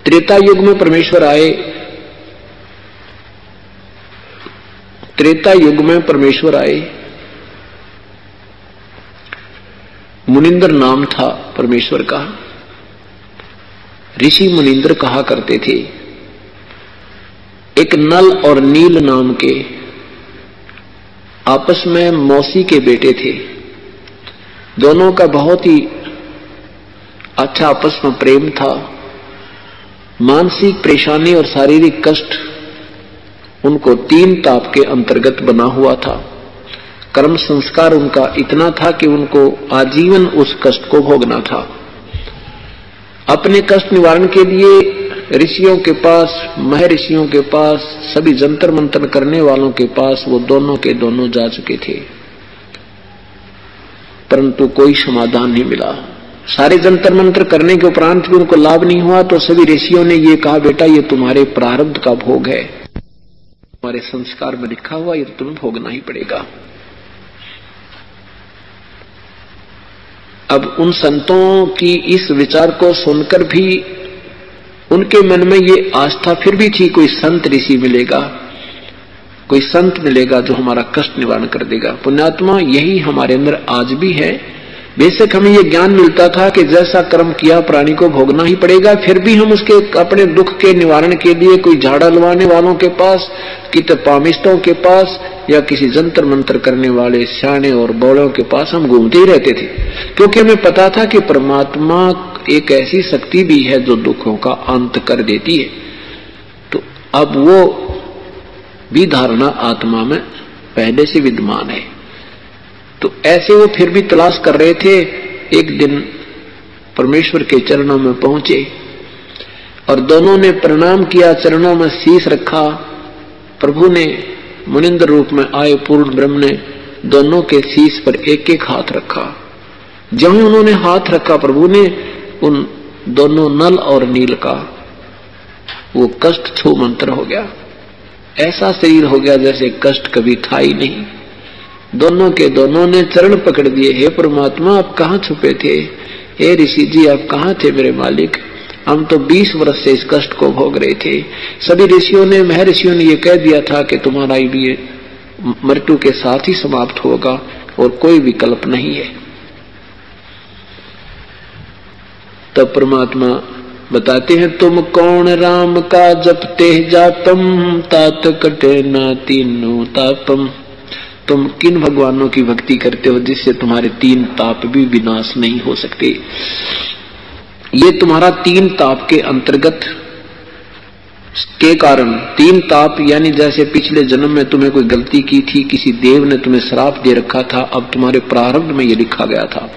त्रेता युग में परमेश्वर आए। त्रेता युग में परमेश्वर आए। मुनिंद्र नाम था परमेश्वर का। ऋषि मुनिंद्र कहा करते थे। एक नल और नील नाम के आपस में मौसी के बेटे थे। दोनों का बहुत ही अच्छा आपस में प्रेम था। मानसिक परेशानी और शारीरिक कष्ट उनको 3 ताप के अंतर्गत बना हुआ था। कर्म संस्कार उनका इतना था कि उनको आजीवन उस कष्ट को भोगना था। अपने कष्ट निवारण के लिए ऋषियों के पास, महर्षियों के पास, सभी जंतर मंतर करने वालों के पास वो दोनों के दोनों जा चुके थे, परंतु कोई समाधान नहीं मिला। सारे जंतर मंत्र करने के उपरांत भी उनको लाभ नहीं हुआ। तो सभी ऋषियों ने ये कहा, बेटा ये तुम्हारे प्रारब्ध का भोग है, तुम्हारे संस्कार में लिखा हुआ, ये तुम्हें भोगना ही पड़ेगा। अब उन संतों की इस विचार को सुनकर भी उनके मन में ये आस्था फिर भी थी, कोई संत ऋषि मिलेगा, कोई संत मिलेगा जो हमारा कष्ट निवारण कर देगा। पुण्यात्मा, यही हमारे अंदर आज भी है। बेशक हमें ये ज्ञान मिलता था कि जैसा कर्म किया प्राणी को भोगना ही पड़ेगा, फिर भी हम उसके अपने दुख के निवारण के लिए कोई झाड़ा लवाने वालों के पास, कित पामिष्टों के पास या किसी जंतर मंत्र करने वाले सियाने और बौड़ों के पास हम घूमते ही रहते थे, क्योंकि हमें पता था कि परमात्मा एक ऐसी शक्ति भी है जो दुखों का अंत कर देती है। तो अब वो भी धारणा आत्मा में पहले से विद्यमान है। तो ऐसे वो फिर भी तलाश कर रहे थे। एक दिन परमेश्वर के चरणों में पहुंचे और दोनों ने प्रणाम किया, चरणों में शीश रखा। प्रभु ने मुनिंद्र रूप में आए पूर्ण ब्रह्म ने दोनों के शीश पर एक एक हाथ रखा। जब उन्होंने हाथ रखा, प्रभु ने उन दोनों नल और नील का वो कष्ट छू मंत्र हो गया। ऐसा शरीर हो गया जैसे कष्ट कभी था ही नहीं। दोनों के दोनों ने चरण पकड़ दिए, हे परमात्मा आप कहाँ छुपे थे, हे ऋषि जी आप कहाँ थे मेरे मालिक, हम तो 20 वर्ष से इस कष्ट को भोग रहे थे। सभी ऋषियों ने, महर्षियों ने ये कह दिया था कि तुम्हारा भी मृत्यु के साथ ही समाप्त होगा और कोई विकल्प नहीं है। तब परमात्मा बताते हैं, तुम कौन राम का जपते जापम, तात कटे ना तीनों तापम। तुम किन भगवानों की भक्ति करते हो जिससे तुम्हारे 3 ताप भी विनाश नहीं हो सकते। ये तुम्हारा 3 ताप के अंतर्गत के कारण, 3 ताप यानी जैसे पिछले जन्म में तुम्हें कोई गलती की थी, किसी देव ने तुम्हें श्राप दे रखा था, अब तुम्हारे प्रारब्ध में ये लिखा गया था।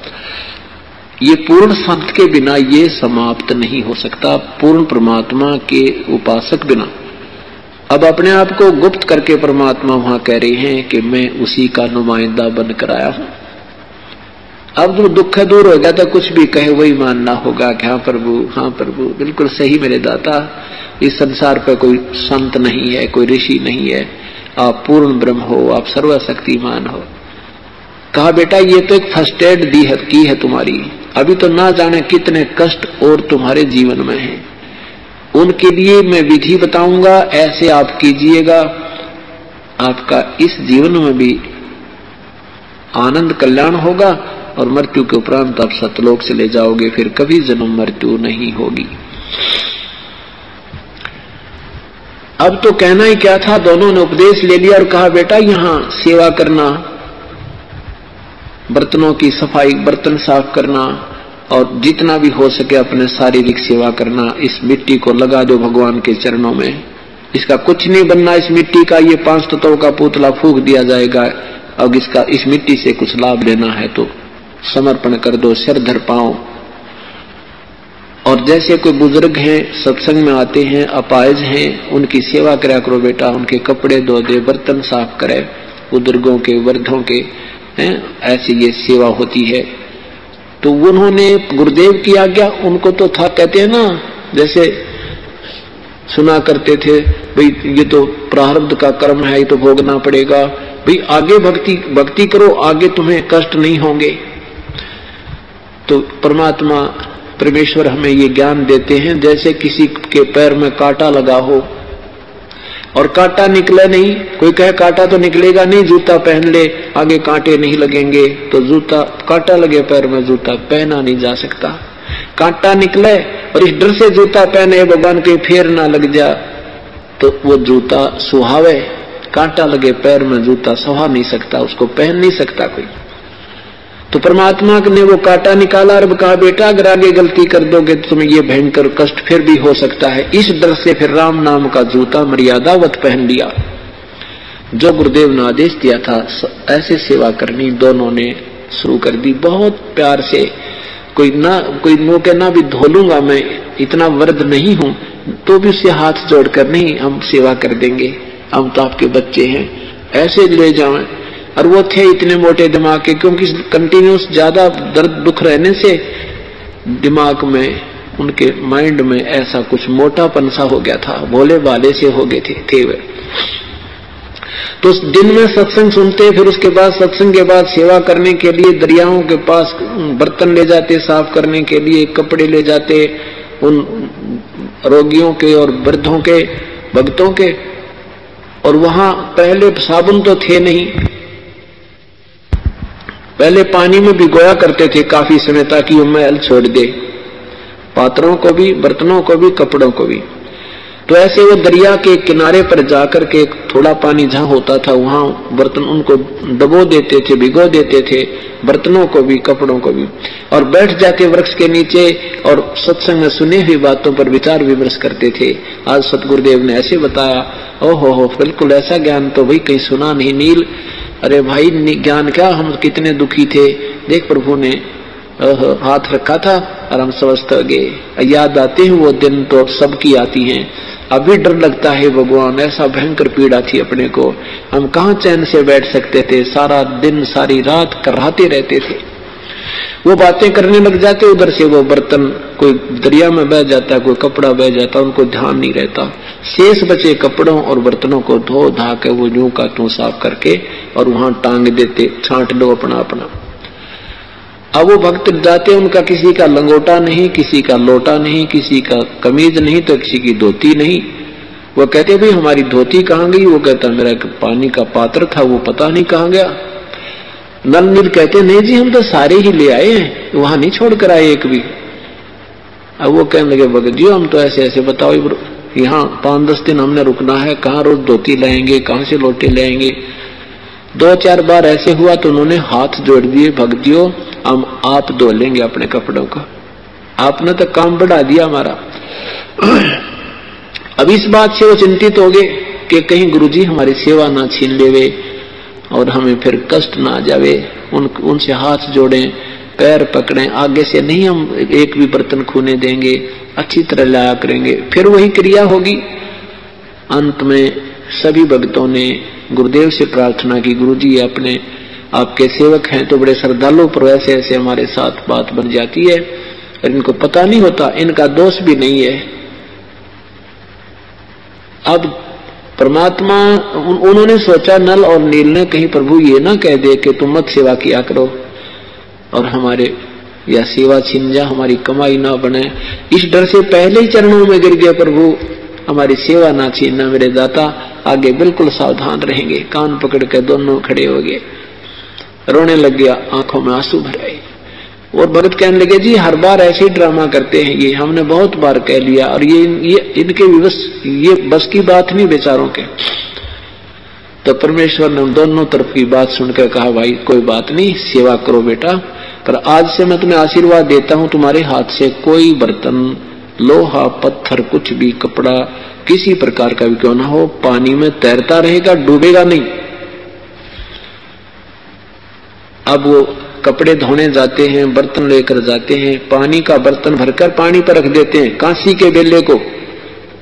ये पूर्ण संत के बिना ये समाप्त नहीं हो सकता, पूर्ण परमात्मा के उपासक बिना। अब अपने आप को गुप्त करके परमात्मा वहां कह रहे हैं कि मैं उसी का नुमाइंदा बनकर आया हूं। अब जो दुख दूर हो गया तो कुछ भी कहे वही मानना होगा कि हाँ प्रभु बिल्कुल सही मेरे दाता, इस संसार पर कोई संत नहीं है, कोई ऋषि नहीं है, आप पूर्ण ब्रह्म हो, आप सर्वशक्तिमान हो। कहा बेटा ये तो एक फर्स्ट एड की है तुम्हारी, अभी तो ना जाने कितने कष्ट और तुम्हारे जीवन में हैं, उनके लिए मैं विधि बताऊंगा, ऐसे आप कीजिएगा, आपका इस जीवन में भी आनंद कल्याण होगा और मृत्यु के उपरांत आप सतलोक से ले जाओगे, फिर कभी जन्म मृत्यु नहीं होगी। अब तो कहना ही क्या था, दोनों ने उपदेश ले लिया और कहा बेटा यहां सेवा करना, बर्तनों की सफाई, बर्तन साफ करना और जितना भी हो सके अपने शारीरिक सेवा करना। इस मिट्टी को लगा दो भगवान के चरणों में, इसका कुछ नहीं बनना, इस मिट्टी का ये 5 तत्वों का पुतला फूंक दिया जाएगा। अब इस मिट्टी से कुछ लाभ लेना है तो समर्पण कर दो, सिर धर पाओ। और जैसे कोई बुजुर्ग हैं, सत्संग में आते हैं, अपाहिज हैं, उनकी सेवा करा करो बेटा, उनके कपड़े धो दे, बर्तन साफ करे, बुजुर्गों के, वृद्धों के, ऐसी ये सेवा होती है। तो उन्होंने गुरुदेव की आज्ञा, उनको तो था, कहते हैं ना, जैसे सुना करते थे भाई ये तो प्रारब्ध का कर्म है, ये तो भोगना पड़ेगा, भाई आगे भक्ति करो, आगे तुम्हें कष्ट नहीं होंगे। तो परमात्मा परमेश्वर हमें ये ज्ञान देते हैं, जैसे किसी के पैर में कांटा लगा हो और कांटा निकले नहीं, कोई कहे कांटा तो निकलेगा नहीं, जूता पहन ले आगे कांटे नहीं लगेंगे, तो जूता कांटा लगे पैर में जूता पहना नहीं जा सकता। कांटा निकले और इस डर से जूता पहने भगवान कहीं फेर ना लग जा, तो वो जूता सुहावे, कांटा लगे पैर में जूता सुहा नहीं सकता, उसको पहन नहीं सकता कोई। तो परमात्मा ने वो कांटा निकाला और कहा बेटा अगर आगे गलती कर दोगे तो तुम्हें ये भयंकर कष्ट फिर भी हो सकता है। इस डर से फिर राम नाम का जूता मर्यादावत पहन लिया। जो गुरुदेव ने आदेश दिया था ऐसे सेवा करनी, दोनों ने शुरू कर दी बहुत प्यार से। कोई नो के ना भी धो लूंगा, मैं इतना वृद्ध नहीं हूं, तो भी उससे हाथ जोड़कर नहीं हम सेवा कर देंगे, हम तो आपके बच्चे हैं, ऐसे ले जाएं। और वो थे इतने मोटे दिमाग के, क्योंकि कंटिन्यूस ज्यादा दर्द दुख रहने से दिमाग में, उनके माइंड में ऐसा कुछ मोटापन सा हो गया था, भोले भाले से हो गए थे वे। तो दिन में सत्संग सुनते, फिर उसके बाद सत्संग के बाद सेवा करने के लिए दरियाओं के पास बर्तन ले जाते, साफ करने के लिए कपड़े ले जाते उन रोगियों के और वृद्धों के भक्तों के। और वहां पहले साबुन तो थे नहीं, पहले पानी में भिगोया करते थे काफी समय ताकि वो मैल छोड़ दे, पात्रों को भी, बर्तनों को भी, कपड़ों को भी। तो ऐसे वो दरिया के किनारे पर जाकर के थोड़ा पानी जहां होता था वहां बर्तन उनको डबो देते थे, भिगो देते थे, बर्तनों को भी, कपड़ों को भी, और बैठ जाके वृक्ष के नीचे और सत्संग में सुने हुई बातों पर विचार विमर्श करते थे। आज सतगुरुदेव ने ऐसे बताया, ओहो हो, बिल्कुल ऐसा ज्ञान तो भाई कहीं सुना नहीं नील। अरे भाई ज्ञान क्या, हम कितने दुखी थे, देख प्रभु ने हाथ रखा था और हम समझते गए। याद आते हैं वो दिन तो सबकी आती हैं, अभी डर लगता है भगवान, ऐसा भयंकर पीड़ा थी अपने को, हम कहाँ चैन से बैठ सकते थे, सारा दिन सारी रात कराहते रहते थे। वो बातें करने लग जाते, उधर से वो बर्तन कोई दरिया में बह जाता, कोई कपड़ा बह जाता, उनको ध्यान नहीं रहता। शेष बचे कपड़ों और बर्तनों को धो धा के वो यूं का त्यों साफ करके और वहां टांग देते, छांट लो अपना अपना। अब वो भक्त जाते, उनका किसी का लंगोटा नहीं, किसी का लोटा नहीं, किसी का कमीज नहीं, तो किसी की धोती नहीं। वो कहते भाई हमारी धोती कहाँ गई? वो कहता मेरा पानी का पात्र था वो पता नहीं कहाँ गया। नल नील कहते नहीं जी हम तो सारे ही ले आए हैं, वहां नहीं छोड़ कर आए एक भी। अब वो कहने लगे भगत जी हम तो ऐसे ऐसे बताओ, यहाँ 5-10 दिन हमने रुकना है, कहाँ रोज धोती लाएंगे, कहाँ से लोटे लाएंगे। 2-4 बार ऐसे हुआ तो उन्होंने हाथ जोड़ दिए, भगत जी हम आप धो लेंगे अपने कपड़ों का, आपने तो काम बढ़ा दिया हमारा। अब इस बात से वो चिंतित हो गए कि कहीं गुरुजी हमारी सेवा ना छीन लेवे और हमें फिर कष्ट ना आ जावे। उनसे हाथ जोड़ें, पैर पकड़ें, आगे से नहीं हम एक भी बर्तन खूने देंगे, अच्छी तरह लाया करेंगे। फिर वही क्रिया होगी। अंत में सभी भक्तों ने गुरुदेव से प्रार्थना की, गुरुजी अपने आपके सेवक हैं तो बड़े श्रद्धालु, पर ऐसे ऐसे हमारे साथ बात बन जाती है और इनको पता नहीं होता, इनका दोष भी नहीं है। अब परमात्मा उन्होंने सोचा, नल और नील ने, कहीं प्रभु ये ना कह दे कि तुम मत सेवा किया करो और हमारे या सेवा छिन जा, हमारी कमाई ना बने। इस डर से पहले ही चरणों में गिर गया, प्रभु हमारी सेवा ना छीनना मेरे दाता, आगे बिल्कुल सावधान रहेंगे। कान पकड़ के दोनों खड़े हो गए, रोने लग गया, आंखों में आंसू भर आए। और भगत कहने लगे जी हर बार ऐसे ही ड्रामा करते हैं, ये हमने बहुत बार कह लिया और ये इनके ये बस की बात नहीं बेचारों के। तो परमेश्वर ने दोनों तरफ की बात सुनकर कहा भाई कोई बात नहीं, सेवा करो बेटा, पर आज से मैं तुम्हें आशीर्वाद देता हूं, तुम्हारे हाथ से कोई बर्तन, लोहा, पत्थर, कुछ भी, कपड़ा किसी प्रकार का भी क्यों ना हो, पानी में तैरता रहेगा, डूबेगा नहीं। अब वो कपड़े धोने जाते हैं, बर्तन लेकर जाते हैं, पानी का बर्तन भरकर पानी पर रख देते हैं, कांसी के बेले को,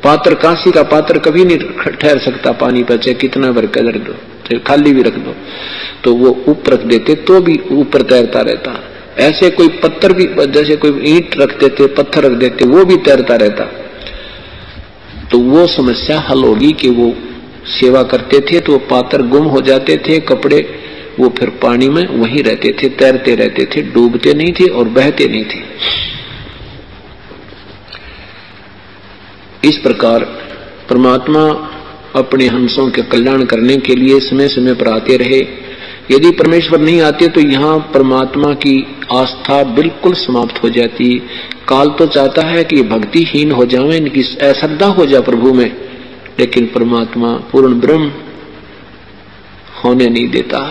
पात्र, कांसी का पात्र कभी नहीं ठहर सकता पानी पर, चाहे कितना भरकर रख दो, चाहे खाली भी रख दो, तो वो ऊपर रख देते तो भी ऊपर तैरता रहता। ऐसे कोई पत्थर भी, जैसे कोई ईंट रख देते, पत्थर रख देते, वो भी तैरता रहता। तो वो समस्या हल होगी कि वो सेवा करते थे तो वो पात्र गुम हो जाते थे, कपड़े वो फिर पानी में वहीं रहते थे, तैरते रहते थे, डूबते नहीं थे और बहते नहीं थे। इस प्रकार परमात्मा अपने हंसों के कल्याण करने के लिए समय समय पर आते रहे। यदि परमेश्वर नहीं आते तो यहाँ परमात्मा की आस्था बिल्कुल समाप्त हो जाती। काल तो चाहता है कि भक्तिहीन हो जाए, इनकी अश्रद्धा हो जाए प्रभु में, लेकिन परमात्मा पूर्ण ब्रह्म होने नहीं देता।